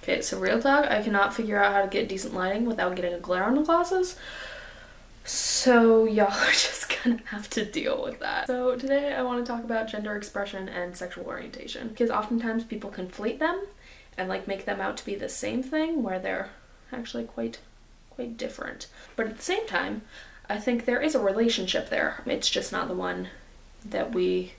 Okay, so real talk, I cannot figure out how to get decent lighting without getting a glare on the glasses. So y'all are just gonna have to deal with that. So today I want to talk about gender expression and sexual orientation, because oftentimes people conflate them and like make them out to be the same thing where they're actually quite different. But at the same time, I think there is a relationship there. It's just not the one that we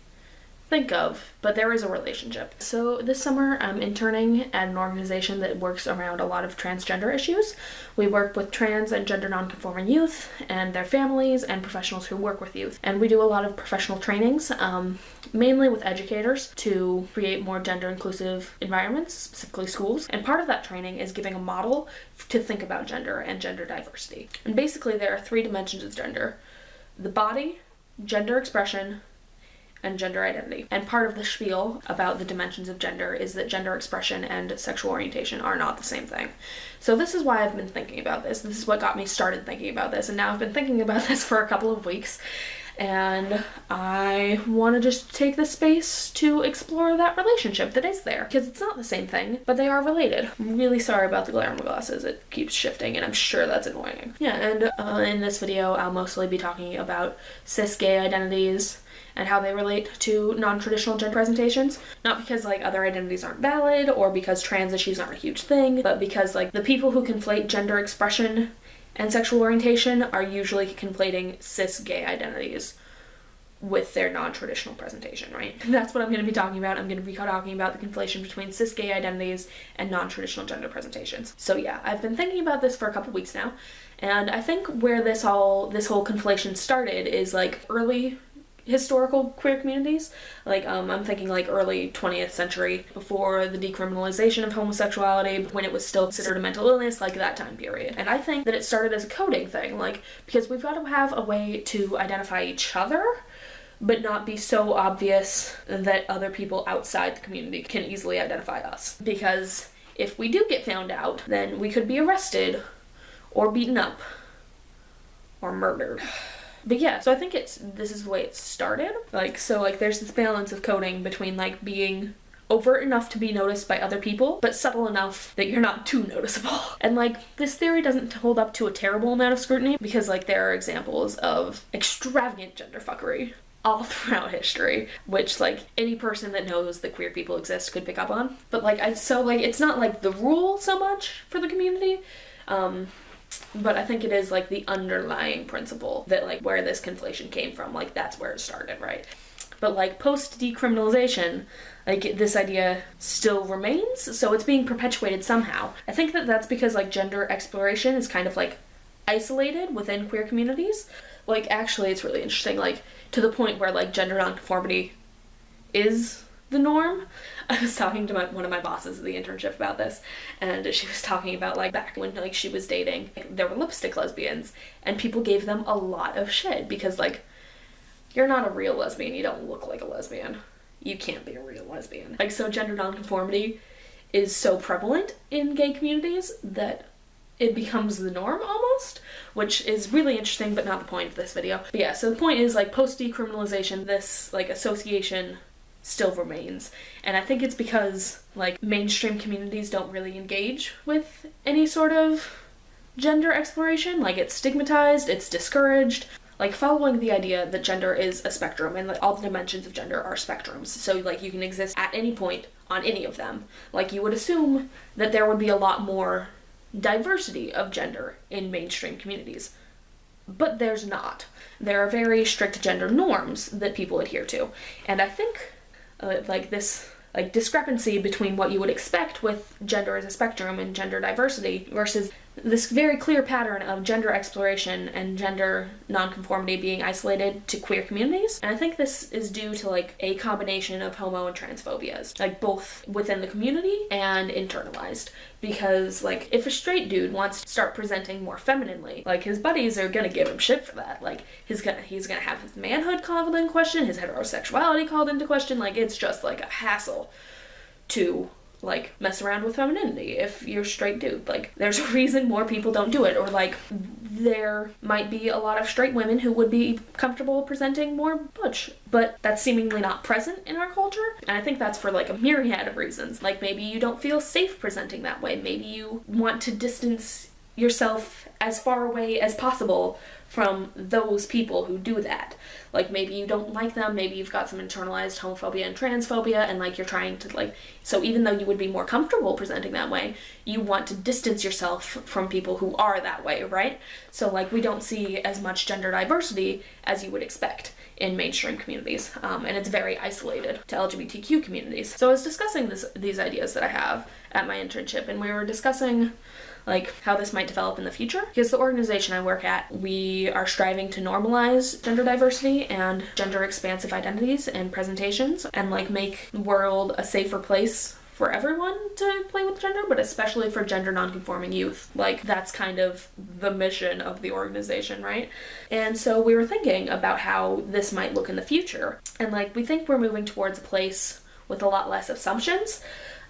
think of, but there is a relationship. So this summer I'm interning at an organization that works around a lot of transgender issues. We work with trans and gender nonconforming youth and their families and professionals who work with youth. And we do a lot of professional trainings, mainly with educators, to create more gender inclusive environments, specifically schools. And part of that training is giving a model to think about gender and gender diversity. And basically there are 3 dimensions of gender: the body, gender expression, and gender identity. And part of the spiel about the dimensions of gender is that gender expression and sexual orientation are not the same thing. So this is why I've been thinking about this. This is what got me started thinking about this, and now I've been thinking about this for a couple of weeks, and I want to just take the space to explore that relationship that is there, because it's not the same thing, but they are related. I'm really sorry about the glare on my glasses. It keeps shifting, and I'm sure that's annoying. Yeah, and in this video, I'll mostly be talking about cis gay identities and how they relate to non-traditional gender presentations. Not because like other identities aren't valid or because trans issues aren't a huge thing, but because like the people who conflate gender expression and sexual orientation are usually conflating cis gay identities with their non-traditional presentation, right? That's what I'm going to be talking about. I'm going to be talking about the conflation between cis gay identities and non-traditional gender presentations. So yeah, I've been thinking about this for a couple weeks now, and I think where this whole conflation started is like early historical queer communities. Like I'm thinking like early 20th century, before the decriminalization of homosexuality, when it was still considered a mental illness, like that time period. And I think that it started as a coding thing, like because we've got to have a way to identify each other but not be so obvious that other people outside the community can easily identify us. Because if we do get found out, then we could be arrested or beaten up or murdered. But yeah, so I think this is the way it started. Like, so like there's this balance of coding between like being overt enough to be noticed by other people, but subtle enough that you're not too noticeable. And like, this theory doesn't hold up to a terrible amount of scrutiny, because like there are examples of extravagant gender fuckery all throughout history, which like any person that knows that queer people exist could pick up on. But like, so like it's not like the rule so much for the community, but I think it is like the underlying principle that like where this conflation came from, like that's where it started, right? But like post decriminalization, like this idea still remains, so it's being perpetuated somehow. I think that that's because like gender exploration is kind of like isolated within queer communities. Like actually it's really interesting, like to the point where like gender nonconformity is the norm. I was talking to one of my bosses at the internship about this, and she was talking about like back when like she was dating, like, there were lipstick lesbians, and people gave them a lot of shit because like, you're not a real lesbian, you don't look like a lesbian, you can't be a real lesbian. Like, so gender nonconformity is so prevalent in gay communities that it becomes the norm almost, which is really interesting, but not the point of this video. But yeah, so the point is like post decriminalization, this like association still remains. And I think it's because like mainstream communities don't really engage with any sort of gender exploration. Like it's stigmatized, it's discouraged. Like following the idea that gender is a spectrum and like all the dimensions of gender are spectrums. So like you can exist at any point on any of them. Like you would assume that there would be a lot more diversity of gender in mainstream communities. But there's not. There are very strict gender norms that people adhere to. And I think like this like discrepancy between what you would expect with gender as a spectrum and gender diversity versus this very clear pattern of gender exploration and gender nonconformity being isolated to queer communities. And I think this is due to like a combination of homo and transphobias, like both within the community and internalized. Because like if a straight dude wants to start presenting more femininely, like his buddies are gonna give him shit for that. Like he's gonna have his manhood called into question, his heterosexuality called into question. Like it's just like a hassle to like mess around with femininity if you're a straight dude. Like there's a reason more people don't do it. Or like there might be a lot of straight women who would be comfortable presenting more butch, but that's seemingly not present in our culture. And I think that's for like a myriad of reasons. Like maybe you don't feel safe presenting that way. Maybe you want to distance yourself as far away as possible from those people who do that. Like maybe you don't like them, maybe you've got some internalized homophobia and transphobia, and like you're trying to like, so even though you would be more comfortable presenting that way, you want to distance yourself from people who are that way, right? So like we don't see as much gender diversity as you would expect in mainstream communities, and it's very isolated to LGBTQ communities. So I was discussing these ideas that I have at my internship, and we were discussing like how this might develop in the future. Because the organization I work at, we are striving to normalize gender diversity and gender expansive identities and presentations, and like make the world a safer place for everyone to play with gender, but especially for gender nonconforming youth. Like that's kind of the mission of the organization, right? And so we were thinking about how this might look in the future. And like we think we're moving towards a place with a lot less assumptions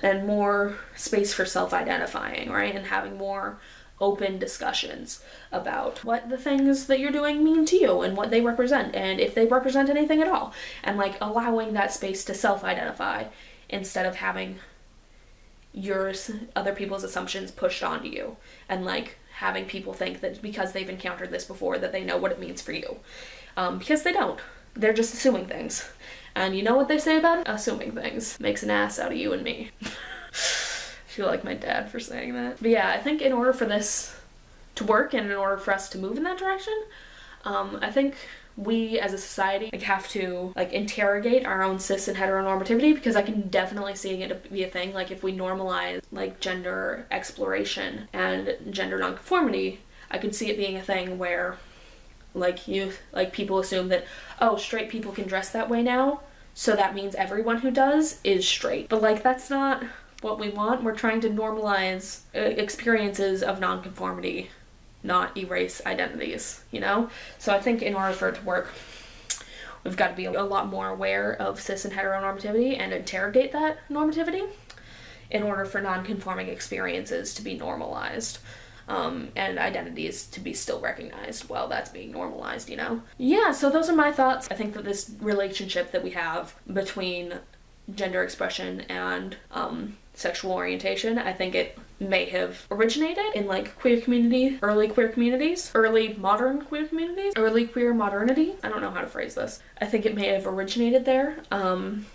and more space for self-identifying, right? And having more open discussions about what the things that you're doing mean to you and what they represent, and if they represent anything at all. And like allowing that space to self-identify instead of having other people's assumptions pushed onto you, and like having people think that because they've encountered this before that they know what it means for you. Because they don't. They're just assuming things. And you know what they say about it? Assuming things makes an ass out of you and me. I feel like my dad for saying that. But yeah, I think in order for this to work and in order for us to move in that direction, I think we as a society like have to like interrogate our own cis and heteronormativity, because I can definitely see it to be a thing. Like if we normalize like gender exploration and gender nonconformity, I could see it being a thing where like people assume that, oh, straight people can dress that way now, so that means everyone who does is straight. But like that's not what we want. We're trying to normalize experiences of nonconformity, not erase identities, you know? So I think in order for it to work, we've got to be a lot more aware of cis and heteronormativity and interrogate that normativity in order for nonconforming experiences to be normalized. And identities to be still recognized while that's being normalized, you know? Yeah, so those are my thoughts. I think that this relationship that we have between gender expression and sexual orientation, I think it may have originated in like queer community, early queer communities, early modern queer communities, early queer modernity. I don't know how to phrase this. I think it may have originated there, and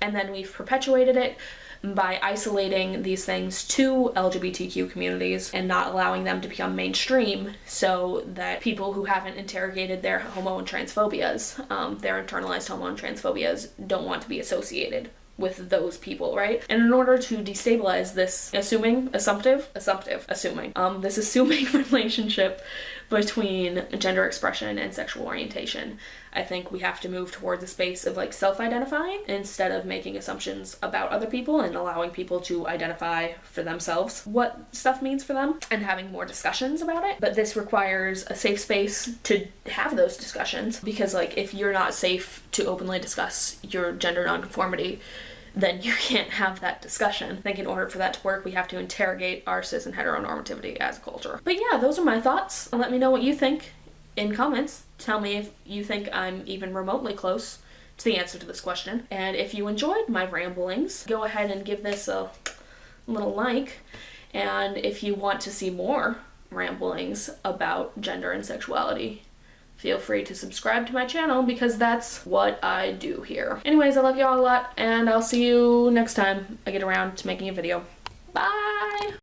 then we've perpetuated it by isolating these things to LGBTQ communities and not allowing them to become mainstream, so that people who haven't interrogated their homo and transphobias, their internalized homo and transphobias, don't want to be associated with those people, right? And in order to destabilize this assuming relationship between gender expression and sexual orientation, I think we have to move towards a space of like self-identifying instead of making assumptions about other people, and allowing people to identify for themselves what stuff means for them and having more discussions about it. But this requires a safe space to have those discussions, because like if you're not safe to openly discuss your gender nonconformity, then you can't have that discussion. I think in order for that to work, we have to interrogate our cis and heteronormativity as a culture. But yeah, those are my thoughts. Let me know what you think in comments. Tell me if you think I'm even remotely close to the answer to this question. And if you enjoyed my ramblings, go ahead and give this a little like. And if you want to see more ramblings about gender and sexuality, feel free to subscribe to my channel, because that's what I do here. Anyways, I love y'all a lot, and I'll see you next time I get around to making a video. Bye!